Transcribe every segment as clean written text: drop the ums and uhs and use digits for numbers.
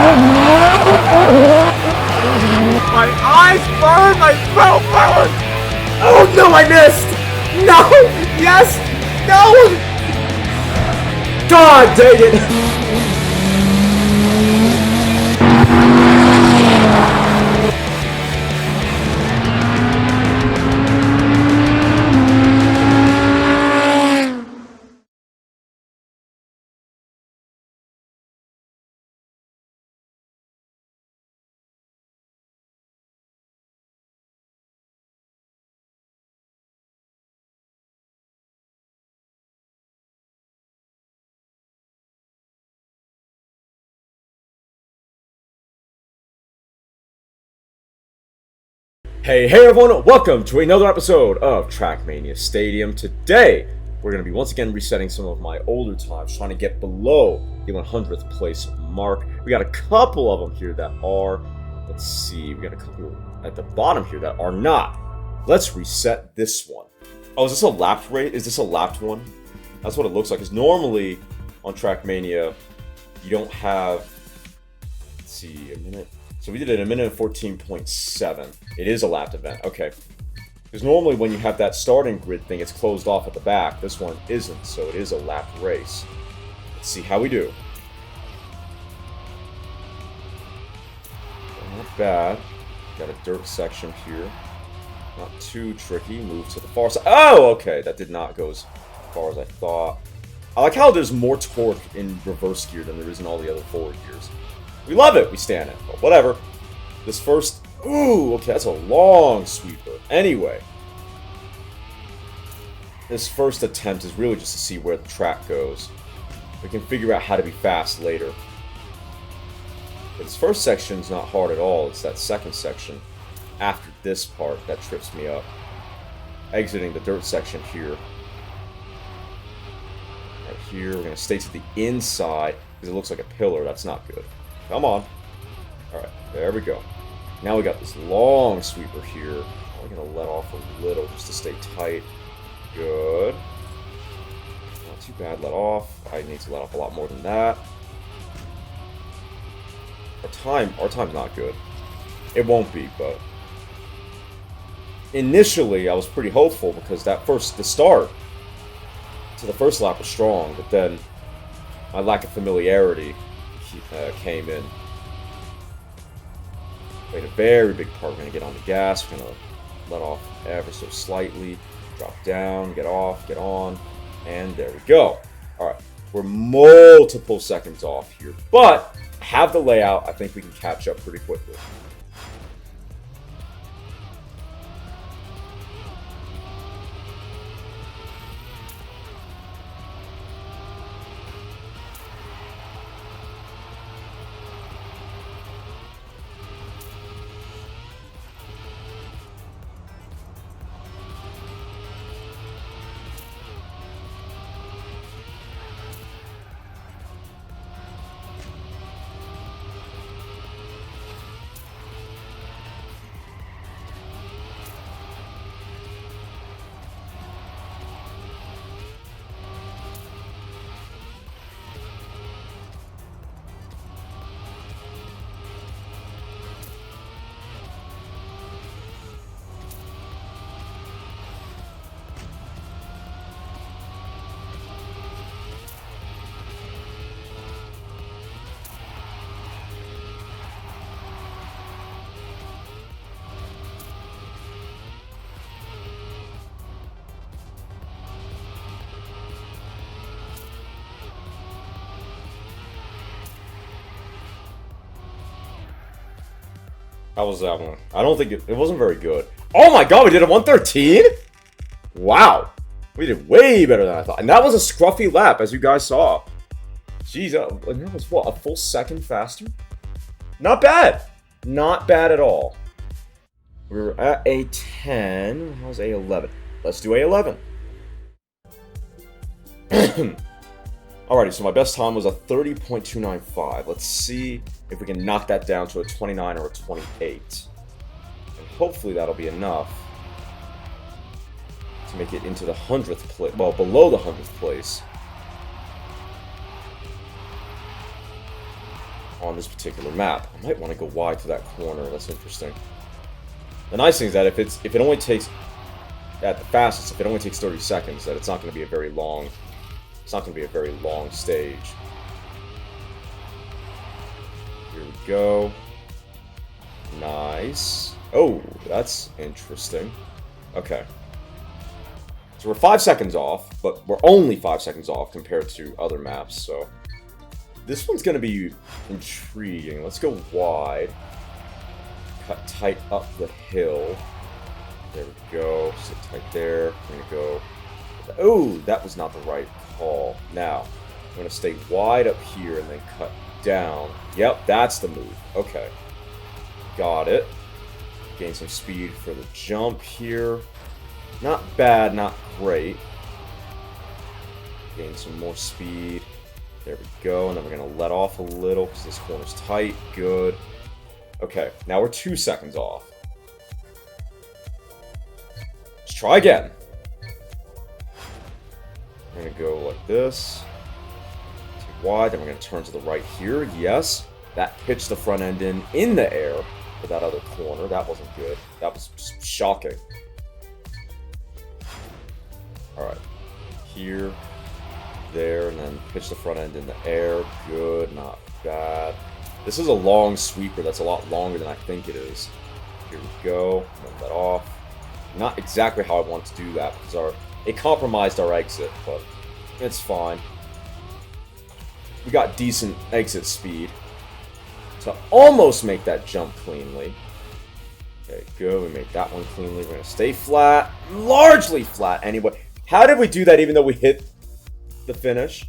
My eyes burn! My throat burns! Oh no, I missed! No! Yes! No! God dang it! Hey everyone, welcome to another episode of Trackmania Stadium. Today, we're going to be once again resetting some of my older times, trying to get below the 100th place mark. We got a couple of them here that are, let's see, we got a couple at the bottom here that are not. Let's reset this one. Oh, is this a lapped rate? Is this a lapped one? That's what it looks like, because normally on Trackmania, you don't have, let's see, a minute. So we did it in a minute and 14.7. It is a lapped event. Okay. Because normally when you have that starting grid thing, it's closed off at the back. This one isn't, so it is a lapped race. Let's see how we do. Not bad. Got a dirt section here. Not too tricky. Move to the far side. Oh, okay. That did not go as far as I thought. I like how there's more torque in reverse gear than there is in all the other forward gears. We love it, we stand it, but whatever. This first, ooh, okay, that's a long sweeper. Anyway, this first attempt is really just to see where the track goes. We can figure out how to be fast later. But this first section's not hard at all. It's that second section after this part that trips me up. Exiting the dirt section here. Right here, we're going to stay to the inside because it looks like a pillar. That's not good. Come on. Alright, there we go. Now we got this long sweeper here. I'm going to let off a little just to stay tight. Good. Not too bad, let off. I need to let off a lot more than that. Our time's not good. It won't be, but initially I was pretty hopeful because the start to the first lap was strong, but then my lack of familiarity came in. Played a very big part. We're going to get on the gas. We're going to let off ever so slightly. Drop down, get off, get on. And there we go. Alright. We're multiple seconds off here. But, have the layout. I think we can catch up pretty quickly. How was that one? I don't think it wasn't very good. Oh my god, we did a 113? Wow. We did way better than I thought. And that was a scruffy lap, as you guys saw. Jeez, and that was what, a full second faster? Not bad. Not bad at all. We were at A10. How's A11? Let's do A11. Alrighty, so my best time was a 30.295. Let's see if we can knock that down to a 29 or a 28. And hopefully that'll be enough to make it into the 100th place, well, below the 100th place. on this particular map. I might want to go wide to that corner. That's interesting. The nice thing is that if it only takes, at the fastest, if it only takes 30 seconds, that it's not going to be a very long, stage. Here we go. Nice. Oh, that's interesting. Okay. So we're 5 seconds off, but we're only 5 seconds off compared to other maps, so this one's going to be intriguing. Let's go wide. Cut tight up the hill. There we go. Sit tight there. I'm going to go... Oh, that was not the right call. Now, I'm going to stay wide up here and then cut down. Yep, that's the move. Okay. Got it. Gain some speed for the jump here. Not bad, not great. Gain some more speed. There we go. And then we're going to let off a little because this corner's tight. Good. Okay, now we're 2 seconds off. Let's try again. We're going to go like this. Too wide, then we're going to turn to the right here. Yes. That pitched the front end in the air for that other corner. That wasn't good. That was just shocking. Alright. Here. There, and then pitch the front end in the air. Good, not bad. This is a long sweeper that's a lot longer than I think it is. Here we go. Move that off. Not exactly how I want to do that because it compromised our exit, but it's fine. We got decent exit speed to almost make that jump cleanly. Okay, good. We made that one cleanly. We're going to stay flat. Largely flat anyway. How did we do that even though we hit the finish?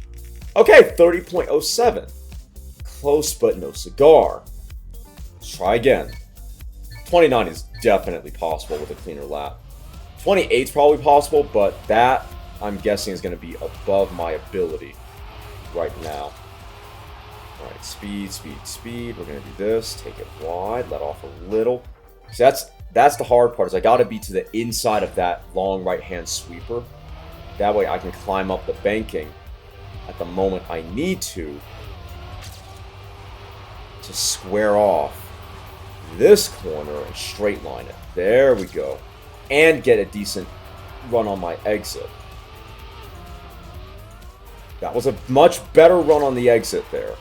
Okay, 30.07. Close but no cigar. Let's try again. 29 is definitely possible with a cleaner lap. 28 is probably possible, but that, I'm guessing, is going to be above my ability right now. Alright, speed, speed, speed. We're going to do this. Take it wide. Let off a little. So that's the hard part, is I got to be to the inside of that long right-hand sweeper. That way I can climb up the banking at the moment I need to square off this corner and straight line it. There we go. And get a decent run on my exit. That was a much better run on the exit there.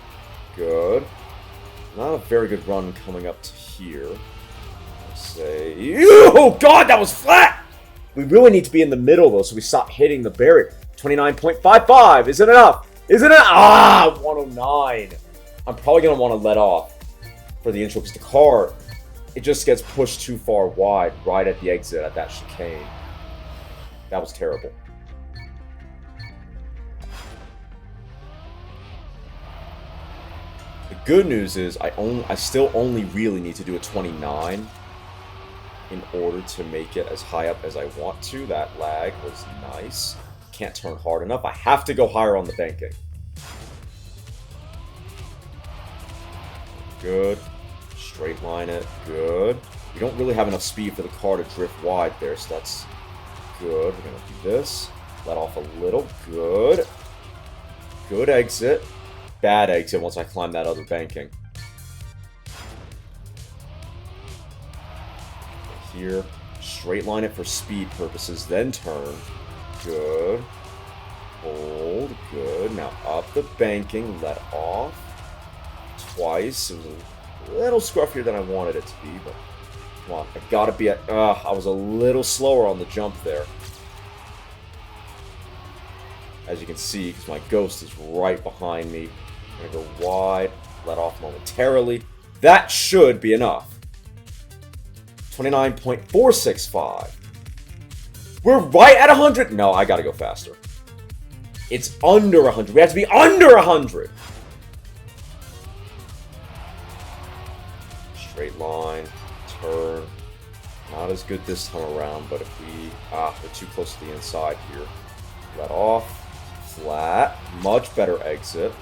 Good. Not a very good run coming up to here. Let's say... Oh, God, that was flat! We really need to be in the middle, though, so we stop hitting the barrier. 29.55. Is it enough? Is it enough? Ah, 109. I'm probably going to want to let off for the intro because the car, it just gets pushed too far wide right at the exit at that chicane. That was terrible. The good news is I still only really need to do a 29 in order to make it as high up as I want to. That lag was nice. Can't turn hard enough. I have to go higher on the banking. Good. Straight line it. Good. We don't really have enough speed for the car to drift wide there, so that's good. We're going to do this. Let off a little. Good. Good exit. Bad exit once I climb that other banking. Here. Straight line it for speed purposes, then turn. Good. Hold. Good. Now up the banking. Let off. Twice. It was a little scruffier than I wanted it to be, but come on. I gotta be at... I was a little slower on the jump there. As you can see, because my ghost is right behind me. I'm gonna go wide. Let off momentarily. That should be enough. 29.465. We're right at 100. No, I gotta go faster. It's under 100. We have to be under 100. Straight line. Turn. Not as good this time around, but if we... we're too close to the inside here. Let off. Flat. Much better exit.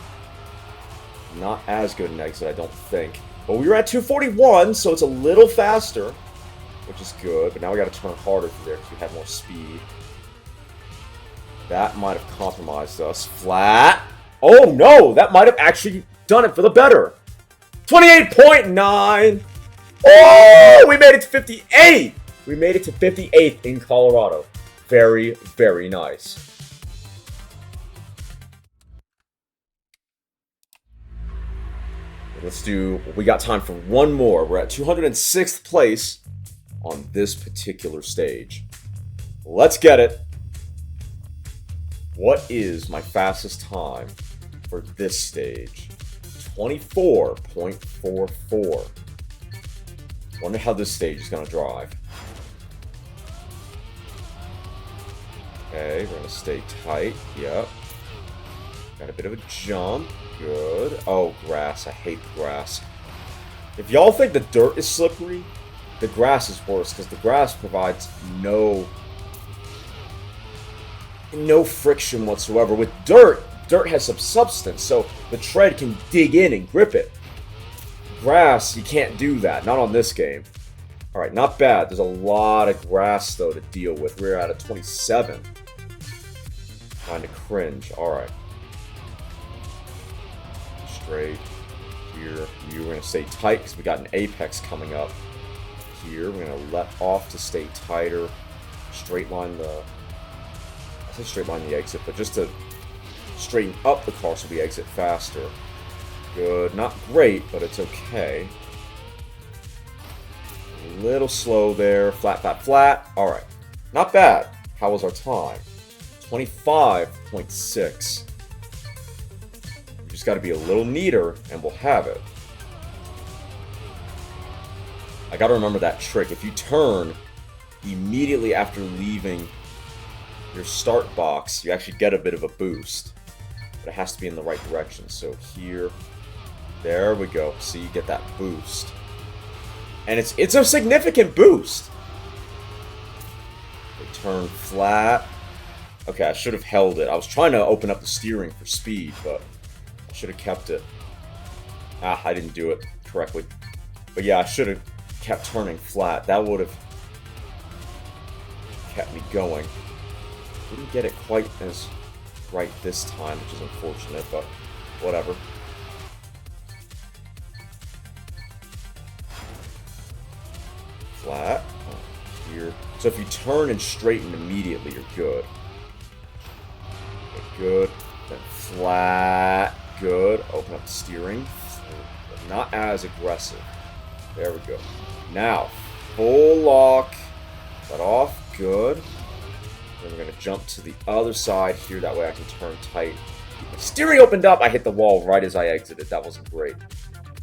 Not as good an exit, I don't think. But we were at 241, so it's a little faster, which is good. But now we got to turn harder through there because we have more speed. That might have compromised us. Flat. Oh, no! That might have actually done it for the better. 28.9. Oh, we made it to 58. We made it to 58th in Colorado. Very, very nice. Let's do, we got time for one more. We're at 206th place on this particular stage. Let's get it. What is my fastest time for this stage? 24.44. Wonder how this stage is going to drive. Okay, we're going to stay tight. Yep. Got a bit of a jump. Good. Oh, grass. I hate the grass. If y'all think the dirt is slippery, the grass is worse because the grass provides no friction whatsoever. With dirt has some substance, so the tread can dig in and grip it. Grass, you can't do that. Not on this game. Alright, not bad. There's a lot of grass, though, to deal with. We're at a 27. Kind of cringe. Alright. Straight. Here. We're going to stay tight because we got an apex coming up. Here. We're going to let off to stay tighter. Straight line the... I say straight line the exit, but just to straighten up the car so we exit faster. Good. Not great, but it's okay. A little slow there. Flat, flat, flat. Alright. Not bad. How was our time? 25.6. We just got to be a little neater, and we'll have it. I got to remember that trick. If you turn immediately after leaving your start box, you actually get a bit of a boost. But it has to be in the right direction. So here... There we go. See, you get that boost. And it's a significant boost. They turn flat. Okay, I should have held it. I was trying to open up the steering for speed, but I should have kept it. Ah, I didn't do it correctly. But yeah, I should have kept turning flat. That would have kept me going. Didn't get it quite as right this time, which is unfortunate, but whatever. Flat. Here. So if you turn and straighten immediately, you're good. Okay, good. Then flat. Good. Open up the steering. Not as aggressive. There we go. Now, full lock. Let off. Good. Then we're going to jump to the other side here. That way I can turn tight. My steering opened up. I hit the wall right as I exited. That wasn't great.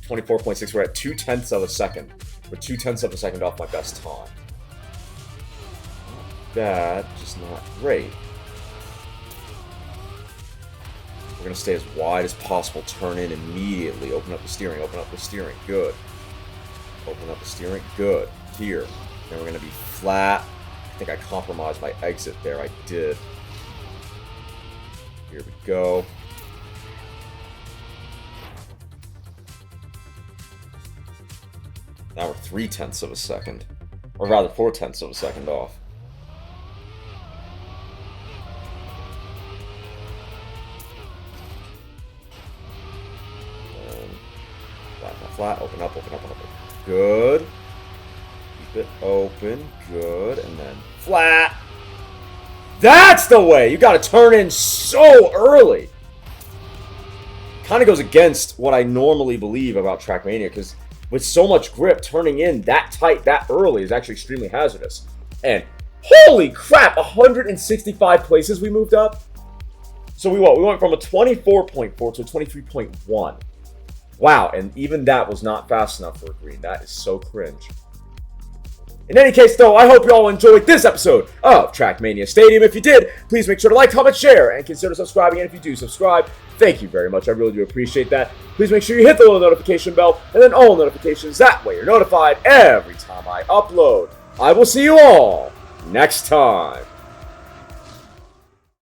24.6. We're at 0.2 of a second. We're 0.2 of a second off my best time. Not bad, just not great. We're going to stay as wide as possible. Turn in immediately. Open up the steering. Open up the steering. Good. Open up the steering. Good. Here. Then we're going to be flat. I think I compromised my exit there. I did. Here we go. Now we're 0.3 of a second. Or rather, 0.4 of a second off. And flat, flat, flat. Open up, open up, open up. Good. Keep it open. Good. And then flat. That's the way! You gotta turn in so early! Kind of goes against what I normally believe about Trackmania, because with so much grip, turning in that tight, that early is actually extremely hazardous. And holy crap, 165 places we moved up. So we went from a 24.4 to a 23.1. Wow, and even that was not fast enough for a green. That is so cringe. In any case, though, I hope you all enjoyed this episode of Trackmania Stadium. If you did, please make sure to like, comment, share, and consider subscribing. And if you do subscribe, thank you very much. I really do appreciate that. Please make sure you hit the little notification bell and then all notifications. That way you're notified every time I upload. I will see you all next time.